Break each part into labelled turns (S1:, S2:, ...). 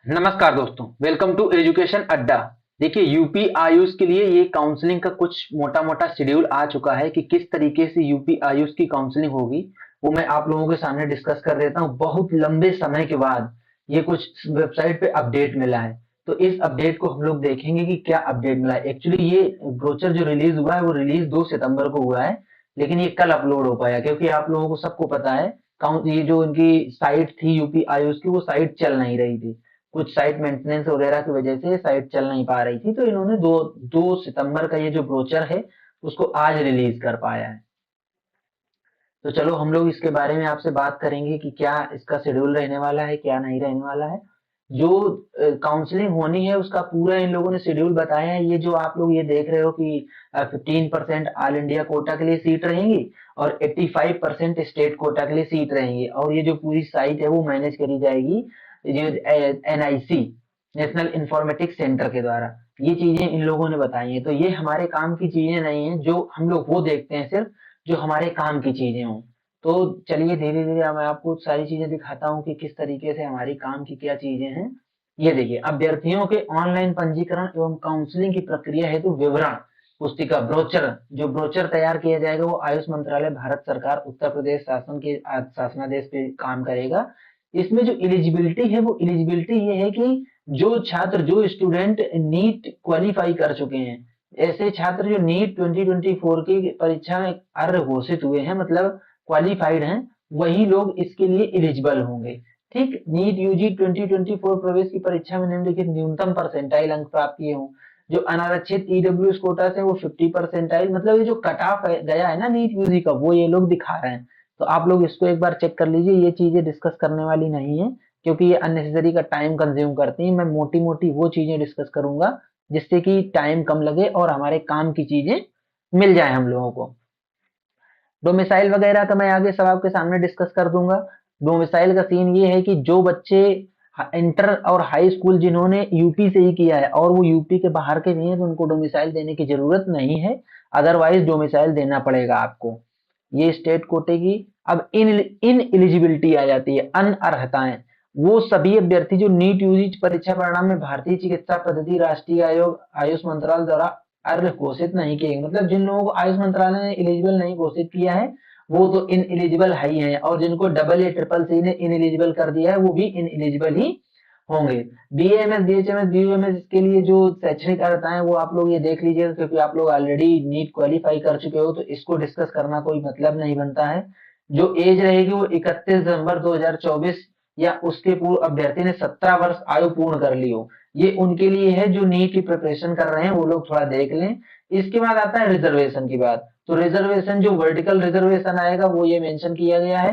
S1: नमस्कार दोस्तों, welcome to education अड्डा। देखिए, यूपी आयुष के लिए ये काउंसलिंग का कुछ मोटा मोटा शेड्यूल आ चुका है कि किस तरीके से यूपी आयुष की काउंसलिंग होगी। वो मैं आप लोगों के सामने डिस्कस कर देता हूँ। बहुत लंबे समय के बाद ये कुछ वेबसाइट पे अपडेट मिला है, तो इस अपडेट को हम लोग देखेंगे कि क्या अपडेट मिला है। एक्चुअली ये ब्रोचर जो रिलीज हुआ है वो रिलीज 2 सितंबर को हुआ है, लेकिन ये कल अपलोड हो पाया क्योंकि आप लोगों को सबको पता है ये जो इनकी साइट थी यूपी आयुष की, वो साइट चल नहीं रही थी। कुछ साइट मेंटेनेंस वगैरह की वजह से साइट चल नहीं पा रही थी, तो इन्होंने दो दो सितंबर का ये जो ब्रोचर है उसको आज रिलीज कर पाया है। तो चलो हम लोग इसके बारे में आपसे बात करेंगे कि क्या इसका शेड्यूल रहने वाला है, क्या नहीं रहने वाला है। जो काउंसलिंग होनी है उसका पूरा इन लोगों ने शेड्यूल बताया है। ये जो आप लोग ये देख रहे हो कि 15% ऑल इंडिया कोटा के लिए सीट रहेंगी और 85% स्टेट कोटा के लिए सीट रहेंगी, और ये जो पूरी साइट है वो मैनेज करी जाएगी ये एनआईसी, नेशनल इंफॉर्मेटिक्स सेंटर के द्वारा। ये चीजें इन लोगों ने बताई हैं, तो ये हमारे काम की चीजें नहीं है जो हम लोग वो देखते हैं, सिर्फ जो हमारे काम की चीजें हों। तो चलिए धीरे धीरे मैं आपको सारी चीजें दिखाता हूँ कि किस तरीके से हमारी काम की क्या चीजें हैं। ये देखिए, अभ्यर्थियों के ऑनलाइन पंजीकरण एवं काउंसलिंग की प्रक्रिया हेतु विवरण पुस्तिका ब्रोचर, जो ब्रोचर तैयार किया जाएगा वो आयुष मंत्रालय भारत सरकार उत्तर प्रदेश शासन के शासनादेश पे काम करेगा। इसमें जो एलिजिबिलिटी है वो एलिजिबिलिटी ये है कि जो छात्र, जो स्टूडेंट नीट क्वालिफाई कर चुके हैं, ऐसे छात्र जो नीट 2024 की परीक्षा में अर्ह घोषित हुए हैं, मतलब क्वालिफाइड हैं, वही लोग इसके लिए एलिजिबल होंगे। ठीक, नीट यूजी 2024 प्रवेश की परीक्षा में निम्नलिखित न्यूनतम परसेंटाइल अंक प्राप्त किए हों। जो अनारक्षित ईडब्ल्यूएस कोटा से वो 50 परसेंटाइल, मतलब ये जो कट ऑफ गया है ना नीट यूजी का, वो ये लोग दिखा रहे हैं। तो आप लोग इसको एक बार चेक कर लीजिए। ये चीजें डिस्कस करने वाली नहीं है क्योंकि ये अननेसेसरी का टाइम कंज्यूम करती हैं। मैं मोटी मोटी वो चीजें डिस्कस करूंगा जिससे कि टाइम कम लगे और हमारे काम की चीजें मिल जाए हम लोगों को। डोमिसाइल वगैरह का मैं आगे सब आपके सामने डिस्कस कर दूंगा। डोमिसाइल का सीन ये है कि जो बच्चे इंटर और हाई स्कूल जिन्होंने यूपी से ही किया है और वो यूपी के बाहर के भी हैं, तो उनको डोमिसाइल देने की जरूरत नहीं है। अदरवाइज डोमिसाइल देना पड़ेगा आपको। ये स्टेट कोटे की। अब इन इन एलिजिबिलिटी आ जाती है, अनअर्हताएं। वो सभी अभ्यर्थी जो नीट यूजी परीक्षा परिणाम में भारतीय चिकित्सा पद्धति राष्ट्रीय आयोग आयुष मंत्रालय द्वारा अर्ह घोषित नहीं किए, मतलब जिन लोगों को आयुष मंत्रालय ने एलिजिबल नहीं घोषित किया है वो तो इन एलिजिबल है ही है, और जिनको डबल ए ट्रिपल सी ने इन एलिजिबल कर दिया है वो भी इन एलिजिबल ही होंगे। बीएमएस बीएचएमएस बीयूएमएस के लिए जो शैक्षणिक अर्हता है वो आप लोग ये देख लीजिए, क्योंकि आप लोग ऑलरेडी नीट क्वालिफाई कर चुके हो, तो इसको डिस्कस करना कोई मतलब नहीं बनता है। जो एज रहेगी वो 31 दिसंबर 2024 या उसके पूर्व अभ्यर्थी ने 17 वर्ष आयु पूर्ण कर ली हो, ये उनके लिए है। जो नीट की प्रिपरेशन कर रहे हैं वो लोग थोड़ा देख लें। इसके बाद आता है रिजर्वेशन की बात। तो रिजर्वेशन, जो वर्टिकल रिजर्वेशन आएगा वो ये मेंशन किया गया है।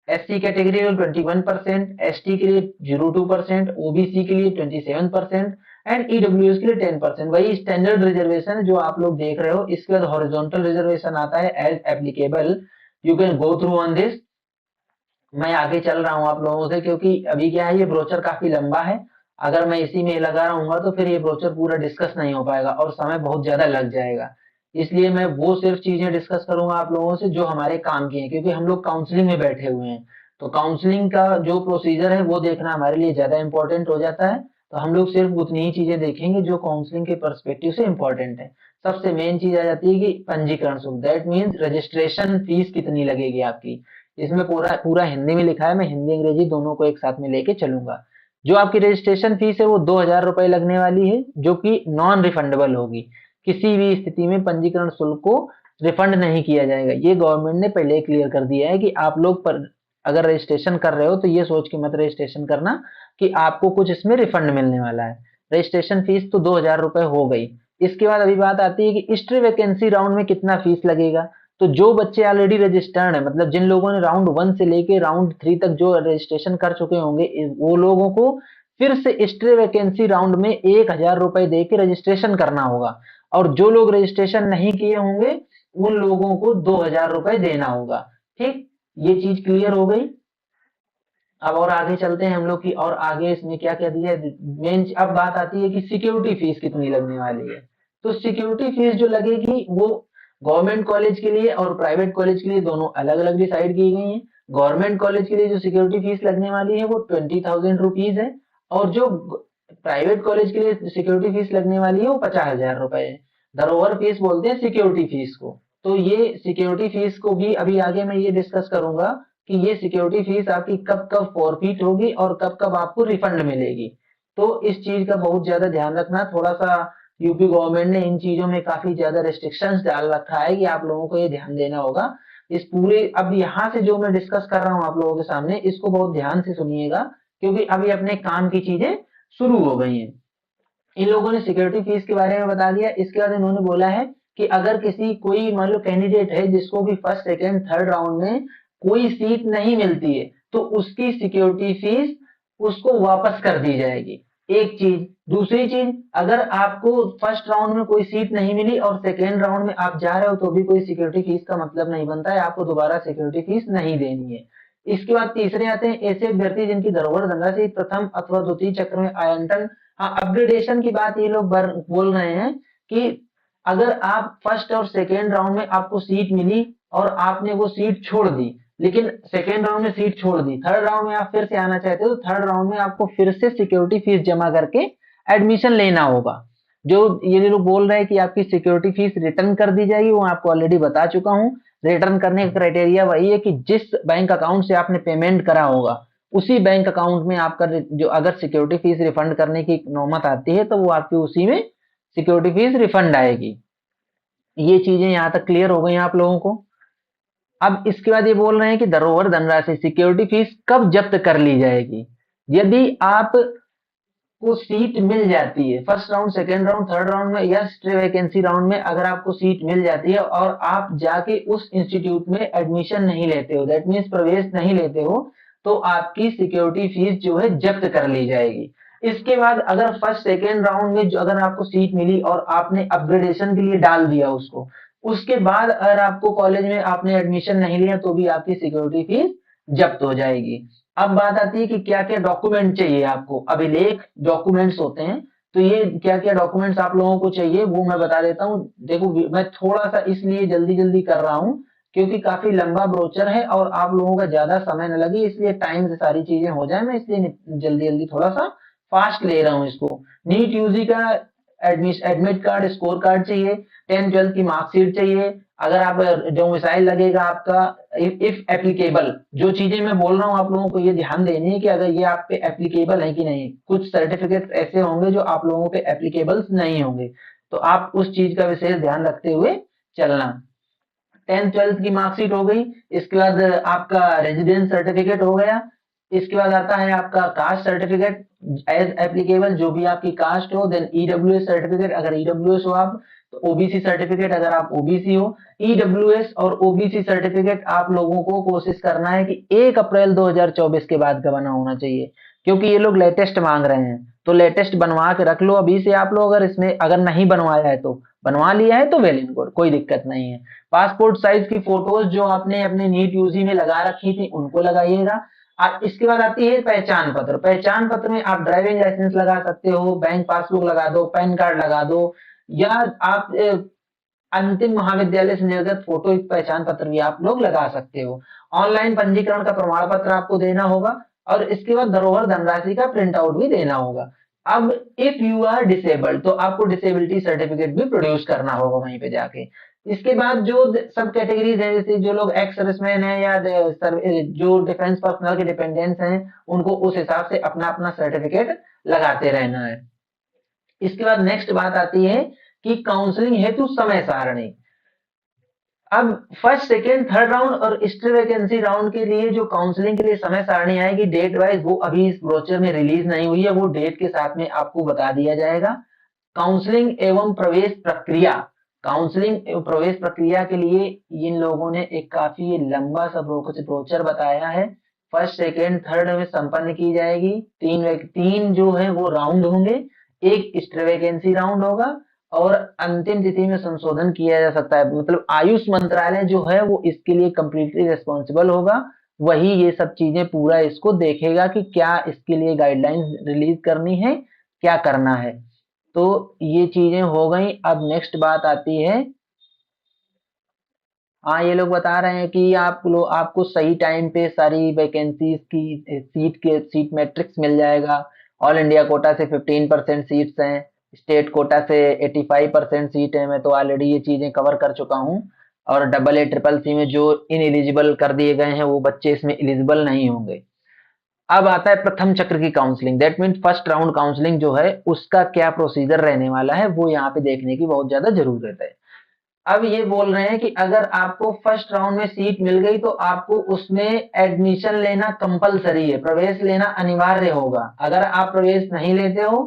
S1: एससी कैटेगरी में 21%, एसटी के लिए 02%, ओबीसी के लिए 27% एंड ईडब्ल्यूएस के लिए 10%। वही स्टैंडर्ड रिजर्वेशन जो आप लोग देख रहे हो। इसके बाद हॉरिजॉन्टल रिजर्वेशन आता है as applicable, you can go through on this. मैं आगे चल रहा हूँ आप लोगों से क्योंकि अभी क्या है, ये ब्रोचर काफी लंबा है। अगर मैं इसी में लगा रहूंगा तो फिर ये ब्रोचर पूरा डिस्कस नहीं हो पाएगा और समय बहुत ज्यादा लग जाएगा। इसलिए मैं वो सिर्फ चीजें डिस्कस करूंगा आप लोगों से जो हमारे काम की हैं, क्योंकि हम लोग काउंसलिंग में बैठे हुए हैं। तो काउंसलिंग का जो प्रोसीजर है वो देखना हमारे लिए ज्यादा इंपॉर्टेंट हो जाता है। तो हम लोग सिर्फ उतनी ही चीजें देखेंगे जो काउंसलिंग के पर्सपेक्टिव से इंपॉर्टेंट है। सबसे मेन चीज आ जाती है कि पंजीकरण शुल्क, दैट मीन्स रजिस्ट्रेशन फीस कितनी लगेगी आपकी। इसमें पूरा पूरा हिंदी में लिखा है, मैं हिंदी अंग्रेजी दोनों को एक साथ में लेके चलूंगा। जो आपकी रजिस्ट्रेशन फीस है वो 2,000 रुपए लगने वाली है, जो कि नॉन रिफंडेबल होगी। किसी भी स्थिति में पंजीकरण शुल्क को रिफंड नहीं किया जाएगा। ये गवर्नमेंट ने पहले क्लियर कर दिया है कि आप लोग पर अगर रजिस्ट्रेशन कर रहे हो तो ये सोच के मत रजिस्ट्रेशन करना कि आपको कुछ इसमें रिफंड मिलने वाला है। रजिस्ट्रेशन फीस तो 2,000 रुपए हो गई। इसके बाद अभी बात आती है कि हिस्ट्री वैकेंसी राउंड में कितना फीस लगेगा। तो जो बच्चे ऑलरेडी रजिस्टर्ड है, मतलब जिन लोगों ने राउंड 1 से लेके राउंड 3 तक जो रजिस्ट्रेशन कर चुके होंगे, वो लोगों को फिर से हिस्ट्री वैकेंसी राउंड में 1,000 रुपए दे के रजिस्ट्रेशन करना होगा। और जो लोग रजिस्ट्रेशन नहीं किए होंगे उन लोगों को 2,000 रुपए देना होगा। ठीक, ये चीज क्लियर हो गई। अब और आगे चलते हैं हम लोग की, और आगे इसमें क्या क्या दिया है मेन। अब बात आती है कि सिक्योरिटी फीस कितनी लगने वाली है। तो सिक्योरिटी फीस जो लगेगी वो गवर्नमेंट कॉलेज के लिए और प्राइवेट कॉलेज के लिए दोनों अलग अलग डिसाइड की गई है। गवर्नमेंट कॉलेज के लिए जो सिक्योरिटी फीस लगने वाली है वो 20,000 रुपीज है, और जो प्राइवेट कॉलेज के लिए सिक्योरिटी फीस लगने वाली है वो 50,000 रुपए है। धरोहर फीस बोलते हैं सिक्योरिटी फीस को। तो ये सिक्योरिटी फीस को भी अभी आगे मैं ये डिस्कस करूंगा कि ये सिक्योरिटी फीस आपकी कब कब फॉरफिट होगी और कब कब आपको रिफंड मिलेगी। तो इस चीज का बहुत ज्यादा ध्यान रखना। थोड़ा सा यूपी गवर्नमेंट ने इन चीजों में काफी ज्यादा रेस्ट्रिक्शंस डाल रखा है कि आप लोगों को ये ध्यान देना होगा। इस पूरे अब यहाँ से जो मैं डिस्कस कर रहा हूँ आप लोगों के सामने, इसको बहुत ध्यान से सुनिएगा, क्योंकि अभी अपने काम की चीजें शुरू हो गई हैं। इन लोगों ने सिक्योरिटी फीस के बारे में बता दिया। इसके बाद इन्होंने बोला है कि अगर किसी कोई मान लो कैंडिडेट है जिसको भी फर्स्ट सेकेंड थर्ड राउंड में कोई सीट नहीं मिलती है, तो उसकी सिक्योरिटी फीस उसको वापस कर दी जाएगी। एक चीज। दूसरी चीज, अगर आपको फर्स्ट राउंड में कोई सीट नहीं मिली और सेकेंड राउंड में आप जा रहे हो तो भी कोई सिक्योरिटी फीस का मतलब नहीं बनता है, आपको दोबारा सिक्योरिटी फीस नहीं देनी है। इसके बाद तीसरे आते हैं ऐसे अभ्यर्थी जिनकी धरोहर धनराशि प्रथम अथवा द्वितीय चक्र में आवंटन। हाँ, अपग्रेडेशन की बात ये लोग बोल रहे हैं कि अगर आप फर्स्ट और सेकेंड राउंड में आपको सीट मिली और आपने वो सीट छोड़ दी, लेकिन सेकेंड राउंड में सीट छोड़ दी, थर्ड राउंड में आप फिर से आना चाहते हो, तो थर्ड राउंड में आपको फिर से सिक्योरिटी फीस जमा करके एडमिशन लेना होगा। जो ये लोग बोल रहे हैं कि आपकी सिक्योरिटी फीस रिटर्न कर दी जाएगी, वो आपको ऑलरेडी बता चुका हूँ। रिटर्न करने का क्राइटेरिया वही है कि जिस बैंक अकाउंट से आपने पेमेंट करा होगा उसी बैंक अकाउंट में आपका जो अगर सिक्योरिटी फीस रिफंड करने की नौबत आती है तो वो आपकी उसी में सिक्योरिटी फीस रिफंड आएगी। ये चीजें यहाँ तक क्लियर हो गई आप लोगों को। अब इसके बाद ये बोल रहे हैं कि धरोहर धनराशि सिक्योरिटी फीस कब जब्त कर ली जाएगी। यदि आप को सीट मिल जाती है first round second round third round में या वैकेंसी राउंड में, अगर आपको सीट मिल जाती है और आप जाके उस इंस्टीट्यूट में एडमिशन नहीं लेते हो, दैट मीन्स प्रवेश नहीं लेते हो, तो आपकी सिक्योरिटी फीस जो है जब्त कर ली जाएगी। इसके बाद अगर फर्स्ट सेकेंड राउंड में जो अगर आपको सीट मिली और आपने अपग्रेडेशन के लिए डाल दिया उसको, उसके बाद अगर आपको कॉलेज में आपने एडमिशन नहीं लिया तो भी आपकी सिक्योरिटी फीस जब्त हो जाएगी। अब बात आती है कि क्या क्या डॉक्यूमेंट चाहिए आपको। अभिलेख डॉक्यूमेंट्स होते हैं, तो ये क्या क्या डॉक्यूमेंट्स आप लोगों को चाहिए वो मैं बता देता हूँ। देखो मैं थोड़ा सा इसलिए जल्दी जल्दी कर रहा हूँ क्योंकि काफी लंबा ब्रोचर है और आप लोगों का ज्यादा समय न लगे, इसलिए टाइम से सारी चीजें हो जाए, मैं इसलिए जल्दी जल्दी थोड़ा सा फास्ट ले रहा हूँ इसको। नीट यूजी का एडमिट कार्ड स्कोर कार्ड चाहिए, 10th 12th की मार्कशीट चाहिए। अगर आप डोमिसाइल लगेगा आपका, इफ एप्लीकेबल, जो चीजें मैं बोल रहा हूँ आप लोगों को ये ध्यान देनी है कि अगर ये आप पे एप्लीकेबल है कि नहीं। कुछ सर्टिफिकेट ऐसे होंगे जो आप लोगों पे एप्लीकेबल नहीं होंगे, तो आप उस चीज का विशेष ध्यान रखते हुए चलना। 10th 12th की मार्कशीट हो गई। इसके बाद आपका रेजिडेंस सर्टिफिकेट हो गया। इसके बाद आता है आपका कास्ट सर्टिफिकेट एज एप्लीकेबल, जो भी आपकी कास्ट हो। देन ईडब्ल्यूएस सर्टिफिकेट, अगर ईडब्ल्यूएस हो आप तो ओबीसी सर्टिफिकेट, अगर आप ओबीसी हो। ईडब्ल्यूएस और ओबीसी सर्टिफिकेट आप लोगों को कोशिश करना है कि 1 अप्रैल 2024 के बाद का बना होना चाहिए, क्योंकि ये लोग लेटेस्ट मांग रहे हैं। तो लेटेस्ट बनवा के रख लो अभी से आप लोग। अगर इसमें अगर नहीं बनवाया है तो बनवा लिया है तो वेल एंड गुड, कोई दिक्कत नहीं है। पासपोर्ट साइज की फोटोज जो आपने अपने नीट यूजी में लगा रखी थी उनको लगाइएगा। इसके बाद आती है पहचान पत्र। पहचान पत्र में आप ड्राइविंग लाइसेंस लगा सकते हो, बैंक पासबुक लगा दो, पैन कार्ड लगा दो, या आप अंतिम महाविद्यालय से निर्गत फोटो एक पहचान पत्र भी आप लोग लगा सकते हो। ऑनलाइन पंजीकरण का प्रमाण पत्र आपको देना होगा और इसके बाद धरोहर धनराशि का प्रिंट आउट भी देना होगा। अब इफ यू आर डिसेबल्ड तो आपको डिसेबिलिटी सर्टिफिकेट भी प्रोड्यूस करना होगा वहीं पे जाके। इसके बाद जो सब कैटेगरीज है, जैसे जो लोग एक्स सर्विसमैन है या जो डिफेंस पर्सनल के डिपेंडेंट्स हैं, उनको उस हिसाब से अपना अपना सर्टिफिकेट लगाते रहना है। इसके बाद नेक्स्ट बात आती है कि काउंसलिंग हेतु समय सारणी। अब फर्स्ट सेकेंड थर्ड राउंड और स्टे वैकेंसी राउंड के लिए जो काउंसलिंग के लिए समय सारणी आएगी डेट वाइज, वो अभी इस ब्रोचर में रिलीज नहीं हुई है, वो डेट के साथ में आपको बता दिया जाएगा। काउंसलिंग एवं प्रवेश प्रक्रिया। काउंसलिंग एवं प्रवेश प्रक्रिया के लिए इन लोगों ने एक काफी लंबा सा ब्रोचर बताया है। फर्स्ट सेकेंड थर्ड में संपन्न की जाएगी। तीन जो है वो राउंड होंगे। एक स्टे वैकेंसी राउंड होगा और अंतिम तिथि में संशोधन किया जा सकता है। मतलब आयुष मंत्रालय जो है वो इसके लिए कंप्लीटली रिस्पॉन्सिबल होगा। वही ये सब चीजें पूरा इसको देखेगा कि क्या इसके लिए गाइडलाइंस रिलीज करनी है, क्या करना है। तो ये चीजें हो गई। अब नेक्स्ट बात आती है, हाँ ये लोग बता रहे हैं कि आप लोग आपको सही टाइम पे सारी वैकेंसीज की सीट मैट्रिक्स मिल जाएगा। ऑल इंडिया कोटा से 15% सीट्स हैं, स्टेट कोटा से 85% सीट है। मैं तो ऑलरेडी ये चीजें कवर कर चुका हूँ। और AA ट्रिपल सी में जो इन एलिजिबल कर दिए गए हैं वो बच्चे इसमें एलिजिबल नहीं होंगे। अब आता है प्रथम चक्र की counselling, that mean first round counselling जो है उसका क्या प्रोसीजर रहने वाला है वो यहाँ पे देखने की बहुत ज्यादा जरूरत है। अब ये बोल रहे हैं कि अगर आपको फर्स्ट राउंड में सीट मिल गई तो आपको उसमें एडमिशन लेना कंपलसरी है, प्रवेश लेना अनिवार्य होगा। अगर आप प्रवेश नहीं लेते हो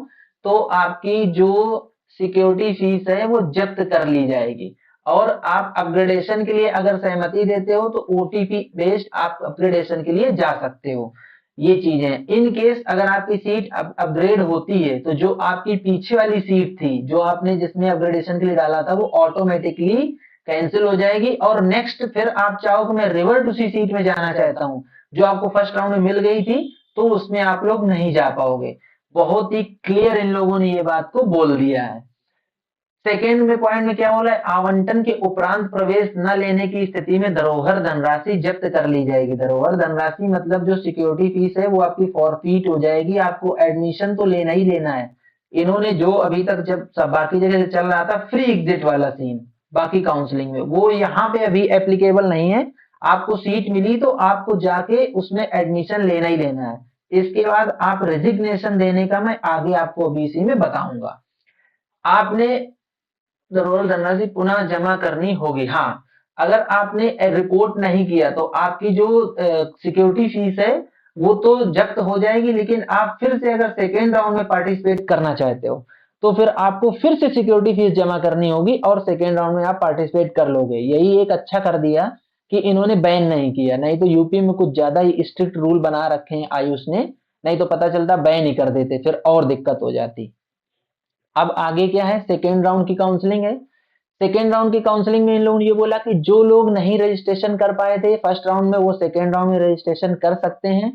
S1: तो आपकी जो सिक्योरिटी फीस है वो जब्त कर ली जाएगी। और आप अपग्रेडेशन के लिए अगर सहमति देते हो तो ओटीपी बेस्ड आप अपग्रेडेशन के लिए जा सकते हो। ये चीजें इन केस अगर आपकी सीट अपग्रेड होती है तो जो आपकी पीछे वाली सीट थी जो आपने जिसमें अपग्रेडेशन के लिए डाला था वो ऑटोमेटिकली कैंसिल हो जाएगी। और नेक्स्ट फिर आप चाहो कि मैं रिवर्ट उसी सीट में जाना चाहता हूं जो आपको फर्स्ट राउंड में मिल गई थी तो उसमें आप लोग नहीं जा पाओगे। बहुत ही क्लियर इन लोगों ने ये बात को बोल दिया है। सेकेंड में पॉइंट में क्या बोला है, आवंटन के उपरांत प्रवेश न लेने की स्थिति में धरोहर धनराशि जब्त कर ली जाएगी। धरोहर धनराशि मतलब जो सिक्योरिटी फीस है वो आपकी फॉरफीट हो जाएगी। आपको एडमिशन तो लेना ही लेना है। इन्होंने जो अभी तक जब सब बाकी जगह से चल रहा था फ्री एग्जिट वाला सीन बाकी काउंसलिंग में, वो यहाँ पे अभी एप्लीकेबल नहीं है। आपको सीट मिली तो आपको जाके उसमें एडमिशन लेना ही लेना है। इसके बाद आप रेजिग्नेशन देने का मैं आगे आपको अभी इसी में बताऊंगा। आपने जरूर धनराशि पुनः जमा करनी होगी। हाँ, अगर आपने रिपोर्ट नहीं किया तो आपकी जो सिक्योरिटी फीस है वो तो जब्त हो जाएगी, लेकिन आप फिर से अगर सेकेंड राउंड में पार्टिसिपेट करना चाहते हो तो फिर आपको फिर से सिक्योरिटी फीस जमा करनी होगी और सेकेंड राउंड में आप पार्टिसिपेट कर लोगे। यही एक अच्छा कर दिया कि इन्होंने बैन नहीं किया, नहीं तो यूपी में कुछ ज्यादा ही स्ट्रिक्ट रूल बना रखे हैं आयुष ने, नहीं तो पता चलता बैन ही कर देते फिर और दिक्कत हो जाती। अब आगे क्या है, सेकेंड राउंड की काउंसलिंग है। सेकेंड राउंड की काउंसलिंग में इन लोगों ने ये बोला कि जो लोग नहीं रजिस्ट्रेशन कर पाए थे फर्स्ट राउंड में वो सेकेंड राउंड में रजिस्ट्रेशन कर सकते हैं।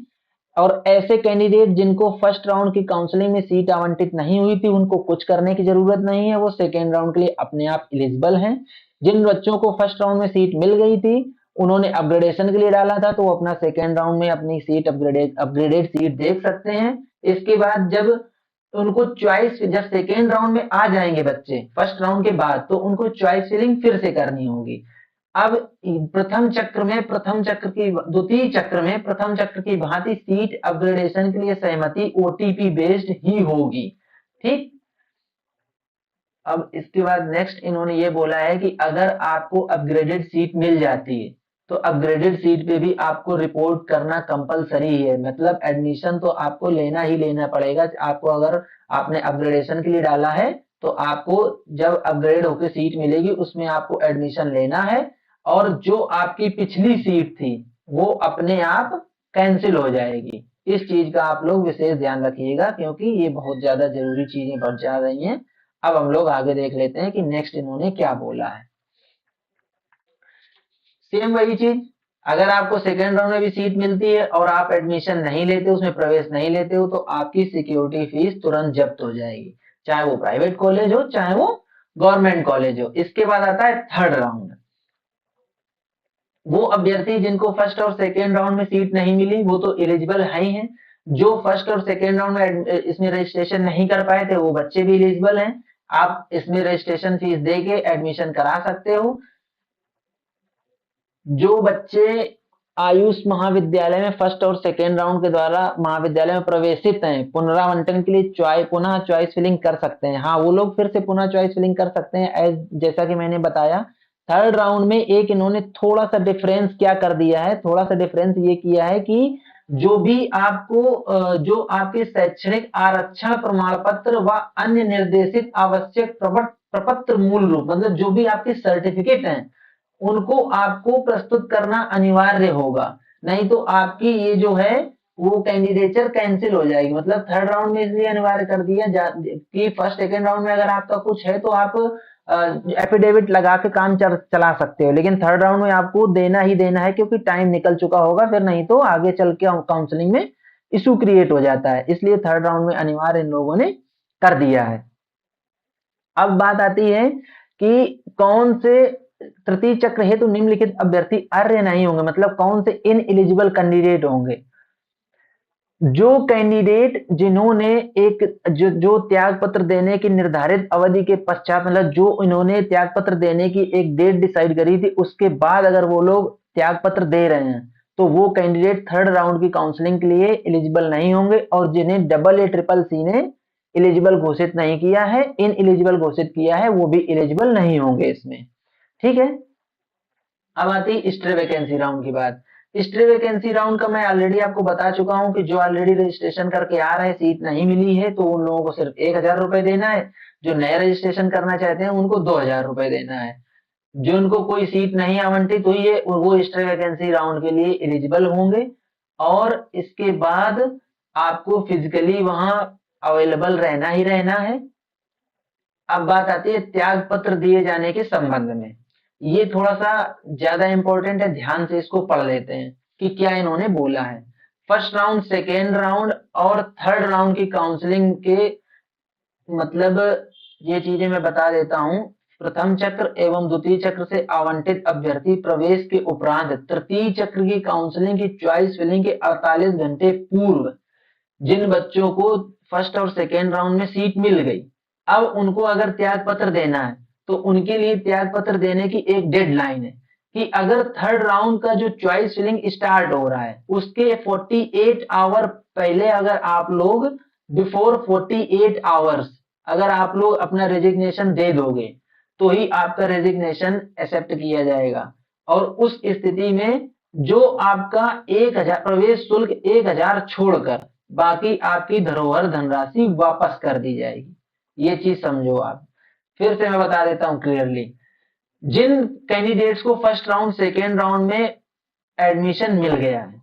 S1: और ऐसे कैंडिडेट जिनको फर्स्ट राउंड की काउंसलिंग में सीट आवंटित नहीं हुई थी उनको कुछ करने की जरूरत नहीं है, वो सेकेंड राउंड के लिए अपने आप एलिजिबल हैं। जिन बच्चों को फर्स्ट राउंड में सीट मिल गई थी उन्होंने अपग्रेडेशन के लिए डाला था तो वो अपना सेकेंड राउंड में अपनी सीट अपग्रेडेड सीट देख सकते हैं। इसके बाद जब उनको चॉइस, जब सेकेंड राउंड में आ जाएंगे बच्चे फर्स्ट राउंड के बाद तो उनको चॉइस फिलिंग फिर से करनी होगी। अब प्रथम चक्र की द्वितीय चक्र में प्रथम चक्र की भांति सीट अपग्रेडेशन के लिए सहमति ओटीपी बेस्ड ही होगी। ठीक। अब इसके बाद नेक्स्ट इन्होंने ये बोला है कि अगर आपको अपग्रेडेड सीट मिल जाती है तो अपग्रेडेड सीट पे भी आपको रिपोर्ट करना कंपलसरी है, मतलब एडमिशन तो आपको लेना ही लेना पड़ेगा। आपको अगर आपने अपग्रेडेशन के लिए डाला है तो आपको जब अपग्रेड होकर सीट मिलेगी उसमें आपको एडमिशन लेना है। और जो आपकी पिछली सीट थी वो अपने आप कैंसिल हो जाएगी। इस चीज का आप लोग विशेष ध्यान रखिएगा क्योंकि ये बहुत ज्यादा जरूरी चीजें बढ़ जा रही हैं। अब हम लोग आगे देख लेते हैं कि नेक्स्ट इन्होंने क्या बोला है। सेम वही चीज, अगर आपको सेकेंड राउंड में भी सीट मिलती है और आप एडमिशन नहीं लेते उसमें प्रवेश नहीं लेते हो तो आपकी सिक्योरिटी फीस तुरंत जब्त हो जाएगी, चाहे वो प्राइवेट कॉलेज हो चाहे वो गवर्नमेंट कॉलेज हो। इसके बाद आता है थर्ड राउंड। वो अभ्यर्थी जिनको फर्स्ट और सेकेंड राउंड में सीट नहीं मिली वो तो एलिजिबल है ही हैं। जो फर्स्ट और सेकेंड राउंड में इसमें रजिस्ट्रेशन नहीं कर पाए थे वो बच्चे भी एलिजिबल हैं। आप इसमें रजिस्ट्रेशन फीस दे के एडमिशन करा सकते हो। जो बच्चे आयुष महाविद्यालय में फर्स्ट और सेकेंड राउंड के द्वारा महाविद्यालय में प्रवेशित हैं पुनरावंटन के लिए पुनः चॉइस फिलिंग कर सकते हैं। हाँ, वो लोग फिर से पुनः चॉइस फिलिंग कर सकते हैं एज जैसा कि मैंने बताया। थर्ड राउंड में एक इन्होंने थोड़ा सा डिफरेंस क्या कर दिया है, थोड़ा सा डिफरेंस ये किया है कि जो भी आपको जो आपके शैक्षणिक आरक्षण प्रमाण पत्र व अन्य निर्देशित आवश्यक प्रपत्र मूल रूप मतलब जो भी आपके सर्टिफिकेट हैं उनको आपको प्रस्तुत करना अनिवार्य होगा, नहीं तो आपकी ये जो है वो कैंडिडेचर कैंसिल हो जाएगी। मतलब थर्ड राउंड में इसलिए अनिवार्य कर दिया कि फर्स्ट सेकेंड राउंड में अगर आपका कुछ है तो आप एफिडेविट लगा के काम चला सकते हो, लेकिन थर्ड राउंड में आपको देना ही देना है क्योंकि टाइम निकल चुका होगा फिर, नहीं तो आगे चल के काउंसलिंग में इशू क्रिएट हो जाता है। इसलिए थर्ड राउंड में अनिवार्य इन लोगों ने कर दिया है। अब बात आती है कि कौन से तृतीय चक्र हेतु निम्नलिखित अभ्यर्थी अर्ह नहीं होंगे, मतलब कौन से इन एलिजिबल कैंडिडेट होंगे। जो कैंडिडेट जिन्होंने एक जो त्याग पत्र देने की निर्धारित अवधि के पश्चात, मतलब जो इन्होंने त्याग पत्र देने की एक डेट डिसाइड करी थी, उसके बाद अगर वो लोग त्याग पत्र दे रहे हैं तो वो कैंडिडेट थर्ड राउंड की काउंसलिंग के लिए एलिजिबल नहीं होंगे। और जिन्हें डबल ए ट्रिपल सी ने एलिजिबल घोषित नहीं किया है, इन एलिजिबल घोषित किया है, वो भी एलिजिबल नहीं होंगे इसमें। ठीक है, अब आती है स्ट्रे वैकेंसी राउंड की बात। स्ट्रे वैकेंसी राउंड का मैं ऑलरेडी आपको बता चुका हूं कि जो ऑलरेडी रजिस्ट्रेशन करके आ रहे हैं, सीट नहीं मिली है, तो उन लोगों को सिर्फ 1,000 रुपए देना है। जो नया रजिस्ट्रेशन करना चाहते हैं उनको 2,000 रुपए देना है। जिनको कोई सीट नहीं आवंटित हुई है वो स्ट्रे वैकेंसी राउंड के लिए एलिजिबल होंगे। और इसके बाद आपको फिजिकली वहां अवेलेबल रहना ही रहना है। अब बात आती है त्याग पत्र दिए जाने के संबंध में। ये थोड़ा सा ज्यादा इंपॉर्टेंट है, ध्यान से इसको पढ़ लेते हैं कि क्या इन्होंने बोला है। फर्स्ट राउंड, सेकेंड राउंड और थर्ड राउंड की काउंसलिंग के मतलब ये चीजें मैं बता देता हूं। प्रथम चक्र एवं द्वितीय चक्र से आवंटित अभ्यर्थी प्रवेश के उपरांत तृतीय चक्र की काउंसलिंग की चॉइस फिलिंग के 48 घंटे पूर्व जिन बच्चों को फर्स्ट और सेकेंड राउंड में सीट मिल गई, अब उनको अगर त्याग पत्र देना है तो उनके लिए त्याग पत्र देने की एक डेडलाइन है कि अगर थर्ड राउंड का जो चॉइस फिलिंग स्टार्ट हो रहा है उसके 48 आवर पहले अगर आप लोग, बिफोर 48 आवर्स अगर आप लोग अपना रेजिग्नेशन दे दोगे तो ही आपका रेजिग्नेशन एक्सेप्ट किया जाएगा। और उस स्थिति में जो आपका 1,000 प्रवेश शुल्क 1,000 छोड़कर बाकी आपकी धरोहर धनराशि वापस कर दी जाएगी। ये चीज समझो आप। फिर से मैं बता देता हूं क्लियरली। जिन कैंडिडेट्स को फर्स्ट राउंड सेकेंड राउंड में एडमिशन मिल गया है,